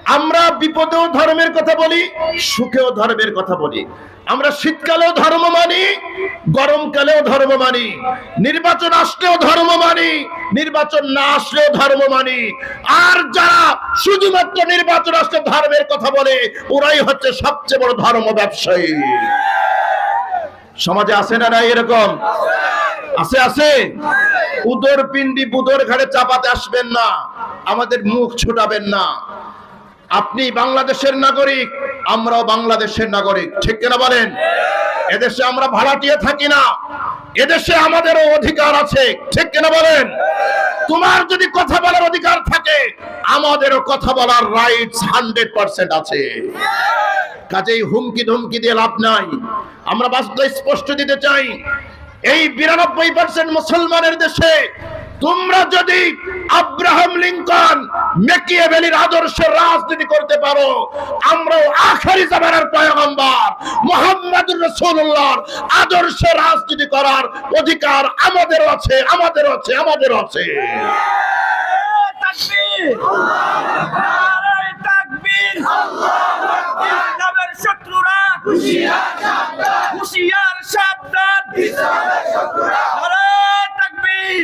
আমরা বিপদেও ধর্মের কথা বলি, সুখেও ধর্মের কথা বলি। আমরা শীতকালেও ধর্ম মানি, গরমকালেও ধর্ম মানি, নির্বাচন আসলেও ধর্ম মানি, নির্বাচন না আসলেও ধর্ম মানি। আর যারা শুধুমাত্র নির্বাচন আসলে ধর্মের কথা বলে, ওরাই হচ্ছে সবচেয়ে বড় ধর্ম ব্যবসায়ী। সমাজে আছে না নাই এরকম? আছে আছে। উদর পিণ্ডি বুদর ঘাড়ে চাপাতে আসবেন না, আমাদের মুখ ছোটাবেন না। আপনি বাংলাদেশের নাগরিক, আমরাও বাংলাদেশের নাগরিক, ঠিক কিনা বলেন? এদেশে আমরা ভাড়াটিয়ে থাকি না, এদেশে আমাদেরও অধিকার আছে, ঠিক কিনা বলেন? তোমার যদি কথা বলার অধিকার থাকে, আমাদেরও কথা বলার রাইটস 100% আছে। কাজেই হুমকি ধমকি দিয়ে লাভ নাই। আমরা বাস্তব স্পষ্ট দিতে চাই, এই 92% মুসলমানের দেশে তোমরা যদি আব্রাহাম লিঙ্কন মেকিয়াভেলির আদর্শের রাজনীতি করতে পারো, আমরাও আখেরি জামানার পয়গম্বর মুহাম্মদুর রাসূলুল্লাহর আদর্শে রাজনীতি করার অধিকার আমাদেরও আছে, আমাদেরও আছে, আমাদেরও আছে। তাকবীর, নারে তাকবীর, আল্লাহু আকবার। ইসলামের শত্রুরা হুঁশিয়ার সাবধান, হুঁশিয়ার সাবধান, ইসলামের শত্রুরা নারে তাকবীর।